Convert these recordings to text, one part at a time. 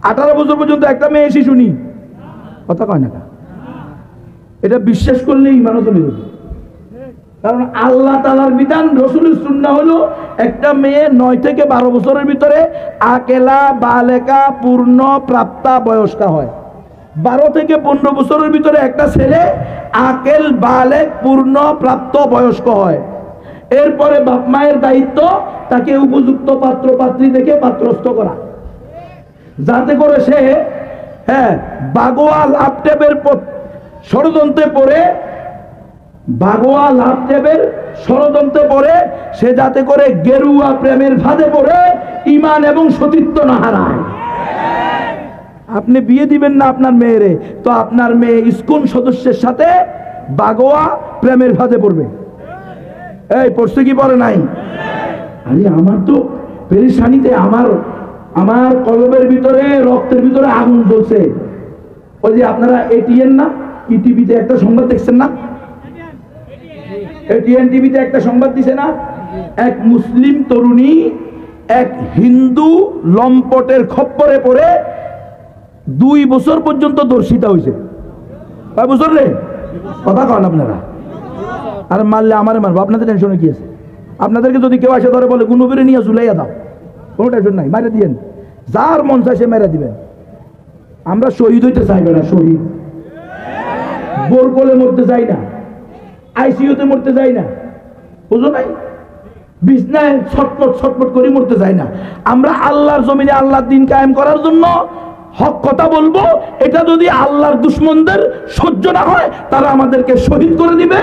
18 বছর পর্যন্ত একটা মেয়ে শিশু নি, কথা কয় না। এটা বিশ্বাস করলে ইমানও চলে যাবে। কারণ আল্লাহ তাআলার বিধান, রাসূলের সুন্নাহ হলো একটা মেয়ে 9 থেকে 12 বছরের ভিতরে আকেলা বালেকা পূর্ণ প্রাপ্তা বয়স্কা হয়। 12 থেকে 15 বছরের ভিতরে একটা ছেলে আকেল বালেক পূর্ণ প্রাপ্ত বয়স্ক হয়। এরপরে বাপ মায়ের দায়িত্ব তাকে উপযুক্ত পাত্র পাত্রী দেখে পাত্রস্থ করা, যাতে করে সে বাগোয়া লাভটেবের ষড়যন্ত্রে পড়ে সে যাতে করে গেরুয়া প্রেমের ফাঁদে পড়ে ঈমান এবং সতীত্ব না হারায়। আপনি বিয়ে দিবেন না আপনার মেয়েরে, তো আপনার মেয়ে ইসকন সদস্যের সাথে বাগোয়া প্রেমের ফাঁদে পড়বে। এই পড়ছে কি পড়ে নাই? আরে আমার তো পেরেশানিতে আমার কলবের ভিতরে রক্তের ভিতরে আগুন জ্বলছে। ওই যে আপনারা এটিএন না কি টিভিতে একটা সংবাদ দেখছেন না, এটিএন টিভিতে একটা সংবাদ দিছে না, এক মুসলিম তরুণী এক হিন্দু লম্পটের খপ্পরে পড়ে 2 বছর পর্যন্ত ধর্ষিতা হয়েছে। 5 বছর রে, কথা কন আপনারা। আর মারলে আমারে মারবো, আপনাদের টেনশনে কি আছে? আপনাদেরকে যদি কেউ আসে ধরে বলে গুনবিরে নিয়ে ঝুলাইয়া দাও, কোনো টেনশন নাই, মারে দিয়েন, যার মন চায় সে মেরে দিবেন। আমরা শহীদ হইতে চাইবে না, শহীদ বোরকলে মরতে যাই না, আইসিইউতে মরতে যাই না, বুঝো নাই, বিছনায় ছটপট করে মরতে যাই না। আমরা আল্লাহর জমিনে আল্লাহর দ্বীন কায়েম করার জন্য হক কথা বলবো। এটা যদি আল্লাহর দুশমনদের সহ্য না হয়, তারা আমাদেরকে শহীদ করে দিবে,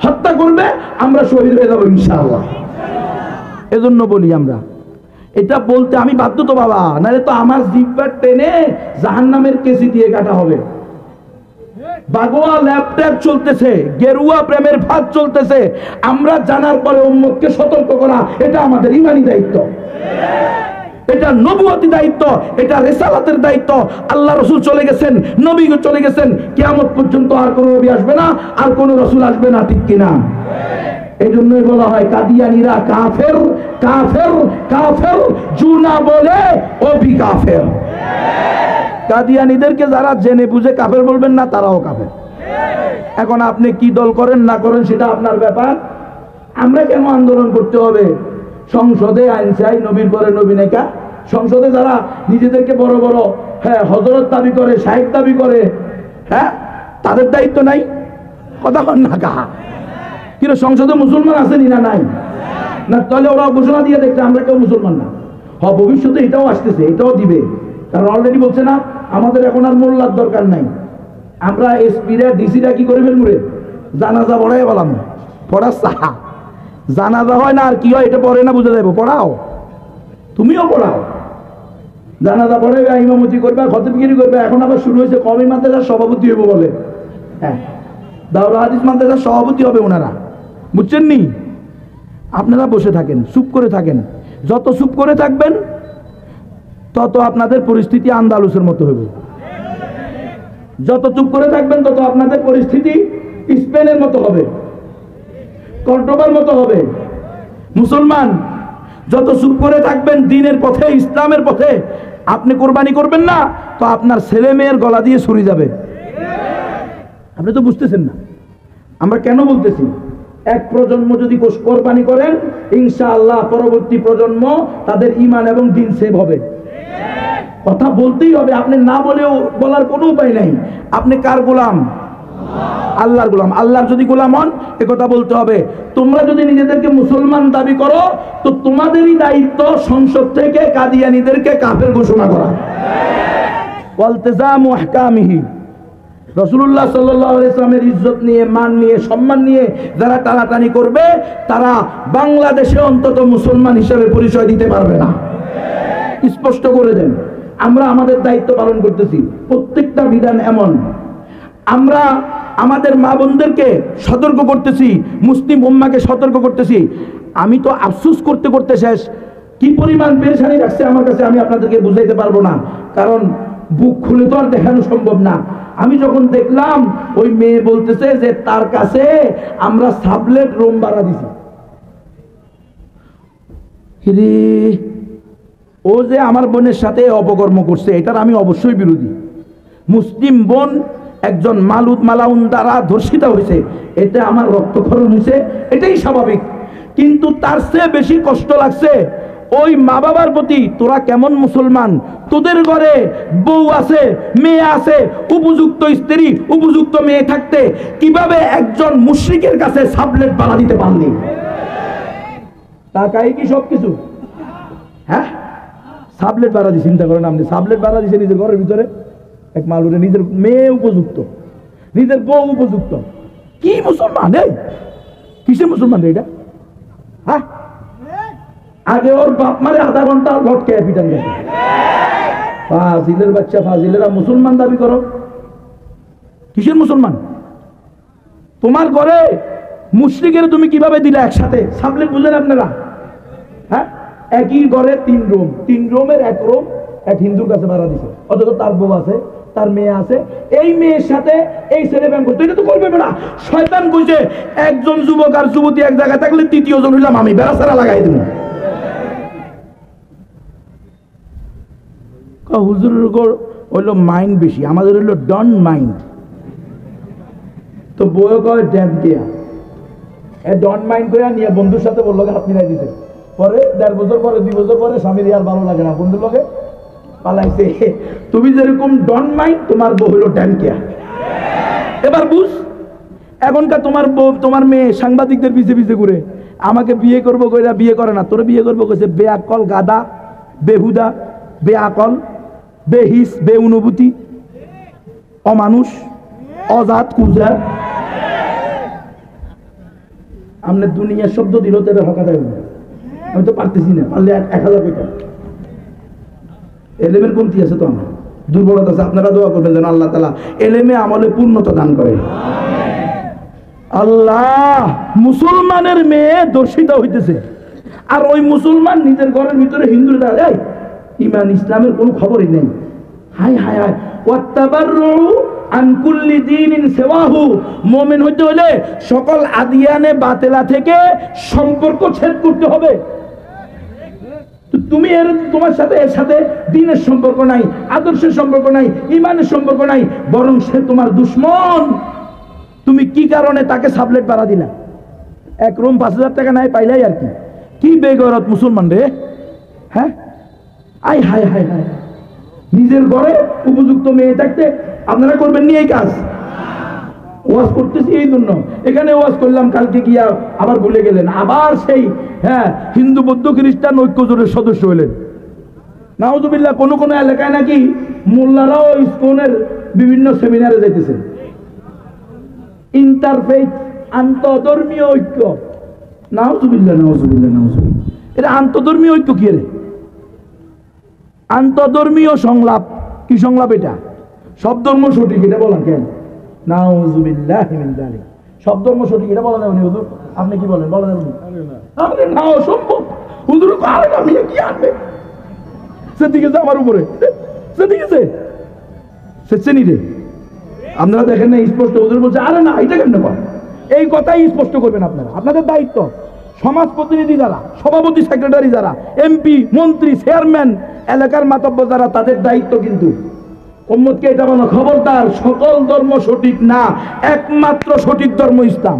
হত্যা করবে, আমরা শহীদ হয়ে যাবো ইনশাআল্লাহ। এজন্য বলি আমরা এটা বলতে আমি বাধ্য তো বাবা, নাহলে তো আমার জিহ্বা টেনে জাহান্নামের কেসি দিয়ে কাটা হবে। বাগোয়া ল্যাপটপ চলতেছে, গেরুয়া প্রেমের ফাঁদ চলতেছে, আমরা জানার পরে উম্মতকে সতর্ক করা এটা আমাদের ঈমানি দায়িত্ব, এটা নবুয়তি দায়িত্ব, এটা রিসালাতের দায়িত্ব। আল্লাহ রাসূল চলে গেছেন, নবী চলে গেছেন, কিয়ামত পর্যন্ত আর কোনো নবী আসবে না, আর কোনো রাসূল আসবে না, ঠিক কিনা? এই জন্যই বলা হয় কাদিয়ানীরা কাফের কাফের কাফের, জুনা বলে ও ভি কাফের। কাদিয়ানীদেরকে যারা জেনে বুঝে কাফের বলবেন না, তারাও কাফের। এখন আপনি কি দল করেন না করেন সেটা আপনার ব্যাপার। আমরা কেন আন্দোলন করতে হবে? সংসদে আইন চাই, নবীর পরে নবী নেকা। সংসদে যারা নিজেদেরকে বড় বড় হযরত দাবি করে, শাইখ দাবি করে, তাদের দায়িত্ব নাই? কথা কন না কাহা? কিন্তু সংসদে মুসলমান আছেনি না নাই? না, তাহলে ওরা ঘোষণা দিয়ে দেখছে আমরা কেউ মুসলমান না। ভবিষ্যতে এটাও আসতেছে, এটাও দিবে, কারণ অলরেডি বলছে না আমাদের এখন আর মোল্লার দরকার নাই, আমরা এসপিরা ডিসিরা কি করে ফেলবো রে, জানাজা পড়াই বললাম, পড়া সাহা জানাজা হয় না আর কি হয় এটা পড়ে না, বুঝে যাবো। পড়াও, তুমিও পড়াও, জানাজা পড়াবে, ইমামতি করবে, খতমগিরি করবে। এখন আবার শুরু হয়েছে কওমি মাদ্রাসার সভাপতি হইব বলে, দাওরা হাদিস মাদ্রাসার সভাপতি হবে ওনারা, বুঝছেন নি? আপনারা বসে থাকেন, চুপ করে থাকেন। যত চুপ করে থাকবেন তত আপনাদের পরিস্থিতি আন্দালুসের মতো হবে। যত চুপ করে থাকবেন তত আপনাদের পরিস্থিতি স্পেনের মতো হবে, কর্ডোবার মতো হবে। মুসলমান যত চুপ করে থাকবেন দ্বীনের পথে, ইসলামের পথে, আপনি কোরবানি করবেন না তো আপনার ছেলে মেয়ের গলা দিয়ে ছুরি যাবে। আপনি তো বুঝতেছেন না আমরা কেন বলতেছি। এক প্রজন্ম যদি কোরবানি করেন, ইনশাআল্লাহ পরবর্তী প্রজন্ম তাদের ঈমান এবং দ্বীন সেভ হবে। কথা বলতেই হবে, আপনি না বলেও বলার কোনো উপায় নাই। আপনি কার গোলাম? আল্লাহর গোলাম। আল্লাহর যদি গোলাম হন এ কথা বলতে হবে। তোমরা যদি নিজেদেরকে মুসলমান দাবি করো তো তোমাদেরই দায়িত্ব সংসদ থেকে কাদিয়ানীদেরকে কাফের ঘোষণা করা। ওয়ালতিজামু আহকামিহি, রাসূলুল্লাহ সাল্লাল্লাহু আলাইহি ওয়াসাল্লামের ইজ্জত নিয়ে, মান নিয়ে, সম্মান নিয়ে যারা টানাটানি করবে তারা বাংলাদেশে অন্তত মুসলমান হিসেবে পরিচয় দিতে পারবে না। স্পষ্ট করে দেন। আমরা আমাদের দায়িত্ব পালন করতেছি। প্রত্যেকটা বিধান এমন, আমরা আমাদের মা বোনদেরকে সতর্ক করতেছি, মুসলিম উম্মাকে সতর্ক করতেছি। আমি তো আফসোস করতে করতে শেষ। কি পরিমাণ পেরেশানি রাখছে আমার কাছে আমি আপনাদেরকে বুঝাইতে পারবো না, কারণ বুক খুলে তো আর দেখানো সম্ভব না। আমি যখন দেখলাম ওই মেয়ে বলতেছে যে তার কাছে আমরা সাবলেট রোম ভাড়া দিছি। ও যে আমার বোনের সাথে অপকর্ম করছে এটার আমি অবশ্যই বিরোধী। মুসলিম বোন একজন মালাউন দ্বারা ধর্ষিতা হয়েছে, এতে আমার রক্তক্ষরণ হয়েছে, এটাই স্বাভাবিক। কিন্তু তার চেয়ে বেশি কষ্ট লাগছে ওই মা বাবার প্রতি, তোরা কেমন মুসলমান, তোদের ঘরে বউ আছে, মেয়ে আছে, উপযুক্ত স্ত্রী উপযুক্ত মেয়ে থাকতে কিভাবে একজন মুশরিকের কাছে সাবলেট বাড়া দিতে পারলি? টাকাই কি সবকিছু? হ্যাঁ, সাবলেট বাড়া দিয়ে চিন্তা করেন আপনি, সাবলেট বাড়া দিয়েছে নিজের ঘরের ভিতরে এক মালুরে, নিজের মেয়ে উপযুক্ত, নিজের বউ উপযুক্ত। কি মুসলমান? এই কিসের মুসলমান রে এটা? হ্যাঁ, আগে ওর বাপ মারে আধা ঘন্টা লটকে পিটান গেছে। ফাজিলের বাচ্চা, ফাজিলেরা মুসলমান দাবি করো, কিসের মুসলমান? তোমার ঘরে মুশরিকের তুমি কিভাবে দিলে একসাথে সাবলেট? বুঝেন আপনারা? হ্যাঁ, একই ঘরে তিন রুমের এক রুম এক হিন্দুর কাছে ভাড়া দিছে, অথচ তার বউ আছে, তার মেয়ে আছে, এই মেয়ের সাথে এই ছেলে প্রেম করতো, এটা তো করবে না। শয়তান কইছে একজন যুবক আর যুবতী এক জায়গায় থাকলে তৃতীয় জন হইলাম আমি, বেড়াছাড়া লাগাই দেব। হুজুরের হইলো মাইন্ড বেশি, আমাদের হইলো ডন মাইন্ড। তো বউ কয় ড্যাম কেয়া, ডন মাইন্ড করে নিয়ে বন্ধুর সাথে বললো হাত মিলাই দিছে। পরে 1.5 বছর পরে 2 বছর পরে স্বামীর আর ভালো লাগে না, বন্ধুর লগে পালাইছে। তুমি যেরকম ডন মাইন্ড, তোমার বউ হইলো ড্যাম কেয়া। এবার বুঝ, এখনকার তোমার বউ, তোমার মেয়ে সাংবাদিকদের পিছে পিছে ঘুরে, আমাকে বিয়ে করবো কইরা বিয়ে করে না, তোরে বিয়ে করবো কইছে বেআকল গাদা, বেহুদা, বেআকল, বেহিস, বেউনুভূতি, অমানুষ, অজাত, কুজাত। আমনে দুনিয়ার শব্দ দিল তো এটা হকা দেয়, আমি তো পারতেছি না, পারলে 1000 কইতাম। এলেমের কমতি আছে তো, আমার দুর্বলতা আছে। আপনারা দোয়া করবেন যেন আল্লাহ তাআলা এলেমে আমলে পূর্ণতা দান করে। আল্লাহ, মুসলমানের মেয়ে দর্শিত হইতেছে, আর ওই মুসলমান নিজের ঘরের ভিতরে হিন্দুর দ্বারা ইমান ইসলামের কোনো খবরই নেই। হায় হায় হায়, ওয়াত্তাবাররু আন কুল্লি দীনিন সিওয়াহু, মুমিন হইতে হলে সকল আদিয়ানে বাতেলা থেকে সম্পর্ক ছেদ করতে হবে। তুমি তোমার সাথে এর সাথে দ্বীনের সম্পর্ক নাই, আদর্শের সম্পর্ক নাই, ইমানের সম্পর্ক নাই, বরং সে তোমার দুশমন। তুমি কি কারণে তাকে সাবলেট বাড়া দিলা? এক রুম 5000 টাকা নাই পাইলাই আর কি। কি বেগরত মুসলমান রে! হ্যাঁ, আই হায় হায় হায়, নিজের ঘরে উপযুক্ত মেয়ে থাকতে আপনারা করবেন নি এই কাজ? ওয়াজ করতেছি এই জন্য, এখানে ওয়াজ করলাম, কালকে গিয়া আবার ভুলে গেলেন, আবার সেই হিন্দু বৌদ্ধ খ্রিস্টান ঐক্য জোটের সদস্য হলেন। নাউজুবিল্লাহ, কোন কোন এলাকায় নাকি মোল্লারাও ইসকনের বিভিন্ন সেমিনারে যাইতেছেন। ইন্টারফেথ, আন্তধর্মীয় ঐক্য, নাউজুবিল্লাহ নাউজুবিল্লাহ নাউজুবিল্লাহ। এটা আন্তধর্মীয় ঐক্য কি রে? আন্তধর্মীয় সংলাপ, কি সংলাপ এটা? সব ধর্ম সঠিক, এটা বলা কেন? নাউজুবিল্লাহ মিন যালিক। সব ধর্ম সঠিক এটা বলা যাবে না হুজুর? আপনি কি বলেন? বলা যাবে না? আপনি না অসম্ভব হুজুর, আরে আমি কি আনবে? সেদিকে যে আমার উপরে, সেদিকে যে সেদিকে রে, আপনারা দেখেন না স্পষ্ট, হুজুর বলছে আরে না এটা কেন বল? এই কথাই স্পষ্ট করবেন আপনারা, আপনাদের দায়িত্ব। সমাজ প্রতিনিধি যারা, সভাপতি সেক্রেটারি যারা, এমপি মন্ত্রী চেয়ারম্যান, এলাকার মাতব্বর যারা, তাদের দায়িত্ব কিন্তু উম্মতকে এটা বলো, খবরদার, সকল ধর্ম সঠিক না, একমাত্র সঠিক ধর্ম ইসলাম।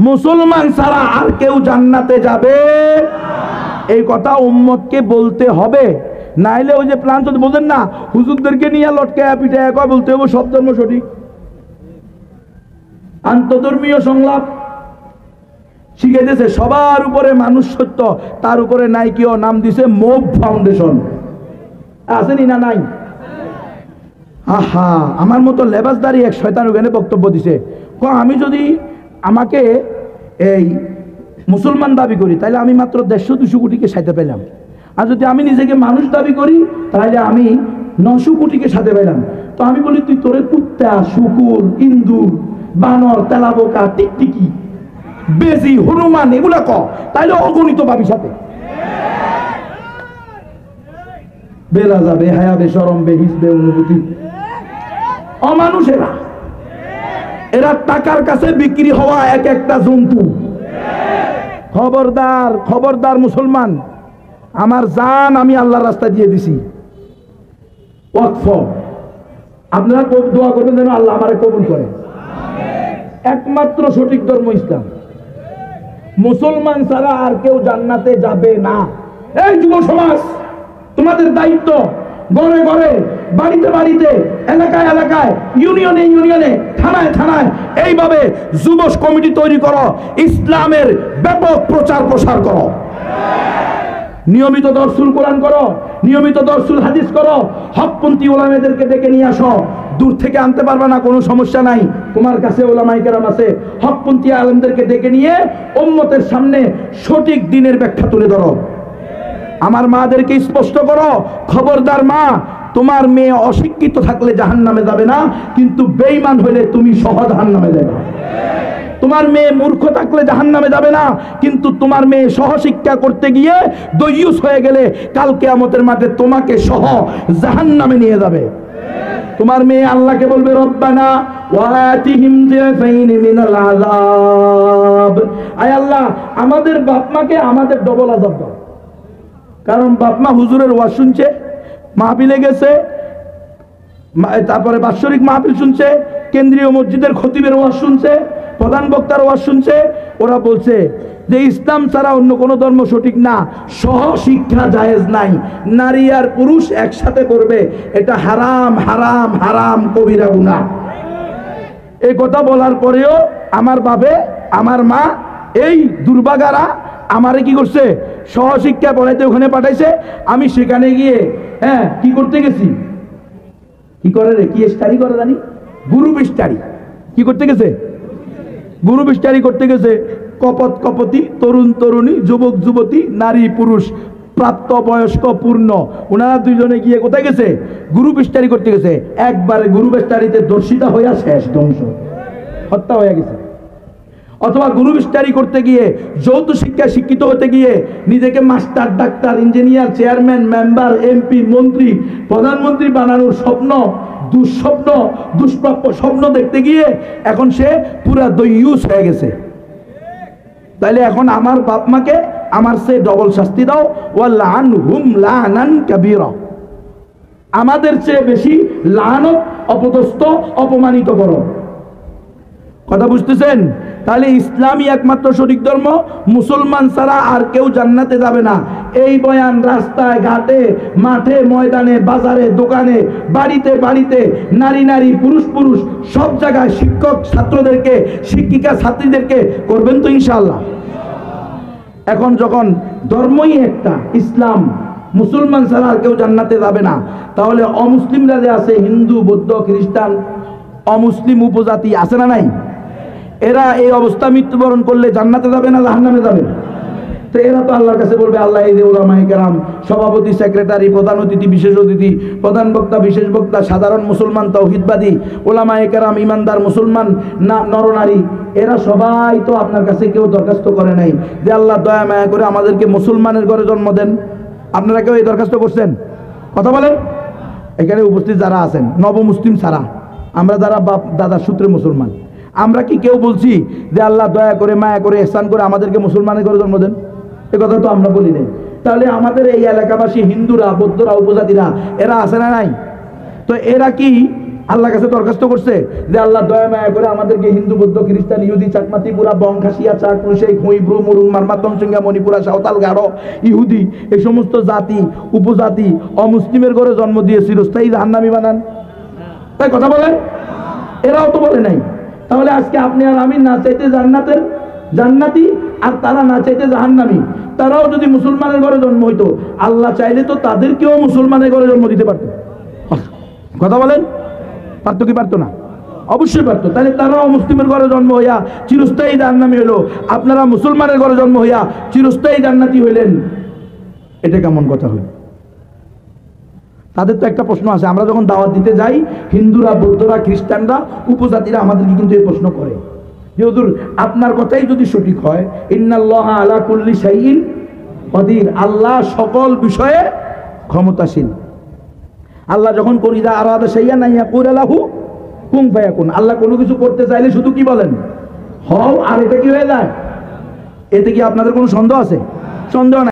মুসলমান ছাড়া আর কেউ জান্নাতে যাবে এই কথা উম্মতকে বলতে হবে। নাইলে ওই যে প্ল্যান যদি বোঝেন না, হুজুরদেরকে নিয়ে লটকায়া পিটায়া কয় বলতে হবে সব ধর্ম সঠিক। আন্তধর্মীয় সংলাপ শিখাইতেছে, সবার উপরে মানুষ সত্য, তার উপরে নাই কেউ, নাম দিছে মোভ ফাউন্ডেশন। আসেনি না? নাই? আহা, আমার মতো লেবাসদারি এক শয়তান ওখানে বক্তব্য দিছে, আমি যদি আমাকে এই মুসলমান দাবি করি তাহলে আমি মাত্র 150-200 কোটিকে সাথে পেলাম, আর যদি আমি নিজেকে মানুষ দাবি করি তাহলে আমি 900 কোটিকে সাথে পেলাম। তো আমি বলি, তুই তোরে কুত্তা, শুকুর, ইন্দুর, বানর, তেলাবোকা, টিকটিকি, বেজি, হনুমান এগুলা ক, তাইলে অগণিত পাবি সাথে। বেরাজা, বেহায়া, বেশরম, বেহিস, বেউনুভূতি, অমানুষেরা, এরা টাকার কাছে বিক্রি হওয়া এক একটা জন্তু। খবরদার, খবরদার মুসলমান, আমার জান আমি আল্লাহর রাস্তায় দিয়ে দিছি, ওয়াকফ। আপনারা দোয়া করবেন যেন আল্লাহ আমারে কবুল করে। একমাত্র সঠিক ধর্ম ইসলাম। মুসলমান ছাড়া আর কেউ জান্নাতে যাবে না। এই যুব সমাজ, তোমাদের দায়িত্ব ঘরে ঘরে, বাড়িতে বাড়িতে, এলাকায় এলাকায়, ইউনিয়নে ইউনিয়নে, থানায় থানায় এইভাবে যুব কমিটি তৈরি করো, ইসলামের ব্যাপক প্রচার প্রসার করো। নিয়মিত দরসুল কোরআন করো, নিয়মিত দরসুল হাদিস করো, হকপন্থী ওলামাদেরকে ডেকে নিয়ে আসো। দূর থেকে আনতে পারবে না, কোনো সমস্যা নাই, তোমার কাছে ওলামায়ে কেরাম আছে। হকপন্থী আলেমদেরকে ডেকে নিয়ে উম্মতের সামনে সঠিক দ্বীনের ব্যাখ্যা তুলে ধরো। আমার মাদেরকে স্পষ্ট করো, খবরদার মা, তোমার মেয়ে অশিক্ষিত থাকলে জাহান্নামে যাবে না, কিন্তু বেঈমান হলে তুমি সহ জাহান্নামে যাবে। তোমার মেয়ে মূর্খ থাকলে জাহান্নামে যাবে না, কিন্তু তোমার মেয়ে সহশিক্ষা করতে গিয়ে দয়ুস হয়ে গেলে কাল কিয়ামতের মাঠে তোমাকে সহ জাহান্নামে নিয়ে যাবে। তোমার মেয়ে আল্লাহকে বলবে রব্বানা ওয়াতিহিম যিফাইনি মিনাল আযাব, আয় আল্লাহ আমাদের বাপ মাকে আমাদের ডবল আযাব দাও। কারণ বাপ মা হুজুরের ওয়াজ শুনছে, মাহফিলে গেছে, তারপরে বাৎসরিক মাহফিল শুনছে, কেন্দ্রীয় মসজিদের খতিবের ওয়াজ শুনছে, প্রধান বক্তার ওয়াজ শুনছে। ওরা বলছে যে ইসলাম ছাড়া অন্য কোনো ধর্ম সঠিক না, সহ শিক্ষা জায়েজ নাই, নারী আর পুরুষ একসাথে করবে, এটা হারাম হারাম হারাম কবিরা গুনাহ। এই কথা বলার পরেও আমার বাপে আমার মা এই দুর্ভাগারা আমারে কি করছে, সহশিক্ষা পড়াইতে ওখানে পাঠাইছে। আমি সেখানে গিয়ে কি করতে গেছি, কি করে রে, কি স্টাডি করে জানি, গ্রুপ স্টাডি। কি করতে গেছে, গ্রুপ স্টাডি করতে গেছে। কপত কপতি, তরুণ তরুণী, যুবক যুবতী, নারী পুরুষ, প্রাপ্ত বয়স্ক পূর্ণ, ওনারা দুইজনে গিয়ে কোথায় গেছে, গ্রুপ স্টাডি করতে গেছে। একবারে গ্রুপ স্টাডিতে দর্শিতা হইয়া শেষ, ধ্বংস, হত্যা হয়ে গেছে। অথবা গ্রুপ স্টাডি করতে গিয়ে, যৌথ শিক্ষা শিক্ষিত হতে গিয়ে নিজেকে master, doctor, engineer, chairman, member, MP, মন্ত্রী, প্রধানমন্ত্রী বানানোর স্বপ্ন, দুঃস্বপ্ন, দুষ্প্রাপ্য স্বপ্ন দেখতে গিয়ে এখন সে পুরা দয়ুস হয়ে গেছে। তাইলে এখন আমার বাপ মাকে আমার সে ডবল শাস্তি দাও, ওয়ালআনহুম লানান কাবীরা, আমাদের চেয়ে বেশি লানত, অপদস্থ, অপমানিত করো। কথা বুঝতেছেন? তাহলে ইসলামই একমাত্র সঠিক ধর্ম, মুসলমান ছাড়া আর কেউ জান্নাতে যাবে না। এই বয়ান রাস্তায় ঘাটে, মাঠে ময়দানে, বাজারে দোকানে, বাড়িতে বাড়িতে, নারী নারী, পুরুষ পুরুষ, সব জায়গায় শিক্ষক ছাত্রদেরকে, শিক্ষিকা ছাত্রীদেরকে করবেন তো ইনশাআল্লাহ। এখন যখন ধর্মই একটা ইসলাম, মুসলমান ছাড়া আর কেউ জান্নাতে যাবে না, তাহলে অমুসলিমরা যে আছে, হিন্দু, বৌদ্ধ, খ্রিস্টান, অমুসলিম উপজাতি আছে না নাই, এরা এই অবস্থা মৃত্যুবরণ করলে জান্নাতে যাবে না জাহান্নামে যাবে? তো এরা তো আল্লাহর কাছে বলবে, আল্লাহ এই যে ওলামায়ে কেরাম, সভাপতি, সেক্রেটারি, প্রধান অতিথি, বিশেষ অতিথি, প্রধান বক্তা, বিশেষ বক্তা, সাধারণ মুসলমান, তাওহীদবাদী, ওলামায়ে কেরাম, ইমানদার মুসলমান, নরনারী, এরা সবাই তো আপনার কাছে কেউ দরখাস্ত করে নাই যে আল্লাহ দয়া মায়া করে আমাদেরকে মুসলমানের ঘরে জন্ম দেন। আপনারা কেউ এই দরখাস্ত করছেন? কথা বলেন। এখানে উপস্থিত যারা আছেন নবমুসলিম ছাড়া, আমরা যারা বাপ দাদা সূত্রে মুসলমান, আমরা কি কেউ বলছি যে আল্লাহ দয়া করে মায়া করে ইহসান করে আমাদেরকে মুসলমানের ঘরে জন্ম দেন? এ কথা তো আমরা বলি নাই। তাহলে আমাদের এই এলাকাবাসী হিন্দুরা, বৌদ্ধরা, উপজাতিরা, এরা আছে না নাই? তো এরা কি আল্লাহর কাছে দরখাস্ত করছে যে আল্লাহ দয়া মায়া করে আমাদেরকে হিন্দু, বৌদ্ধ, খ্রিস্টান, ইহুদি, চাকমা, ত্রিপুরা, বং, খাসিয়া, চাক, কুলশেই, খুই, ব্রু, মুরুং, মারমা, তমসিঙ্গা, মণিপুরা, সাঁওতাল, গারো, ইহুদি, এই সমস্ত জাতি উপজাতি অমুসলিমের ঘরে জন্ম দিয়ে চিরস্থায়ী জাহান্নামী বানান? তাই কথা বলেন। এরাও তো বলে নাই। তাহলে আজকে আপনি আর আমি না চাইতে জান্নাতের জান্নাতি, আর তারা না চাইতে জাহান্নামী। তারাও যদি মুসলমানের ঘরে জন্ম হইতো, আল্লাহ চাইলে তো তাদেরকেও মুসলমানের ঘরে জন্ম দিতে পারত। কথা বলেন, পারতো কি পারতো না? অবশ্যই পারতো। তাহলে তারাও মুসলিমের ঘরে জন্ম হইয়া চিরস্থায়ী জাহান্নামী হইলো, আপনারা মুসলমানের ঘরে জন্ম হইয়া চিরস্থায়ী জান্নাতি হইলেন। এটা কেমন কথা হইল? তাদের তো একটা প্রশ্ন আছে, আমরা যখন দাওয়াত দিতে যাই, হিন্দুরা, বৌদ্ধরা, খ্রিস্টানরা, উপজাতিরা আমাদেরকে কিন্তু এই প্রশ্ন করে যে হুজুর আপনার কথাই যদি সঠিক হয়, ইন্নাল্লাহা আলা কুল্লি শাইইন কাদির, আল্লাহ সকল বিষয়ে ক্ষমতাশীল। আল্লাহ যখন করিদা আরাদা শাইআন ইয়াকুল লাহু কুন ফায়াকুন, আল্লাহ কোনো কিছু করতে চাইলে শুধু কি বলেন, হও, আর এটা কি হয়ে যায়। এতে কি আপনাদের কোনো সন্দেহ আছে? সন্দেহ নাই।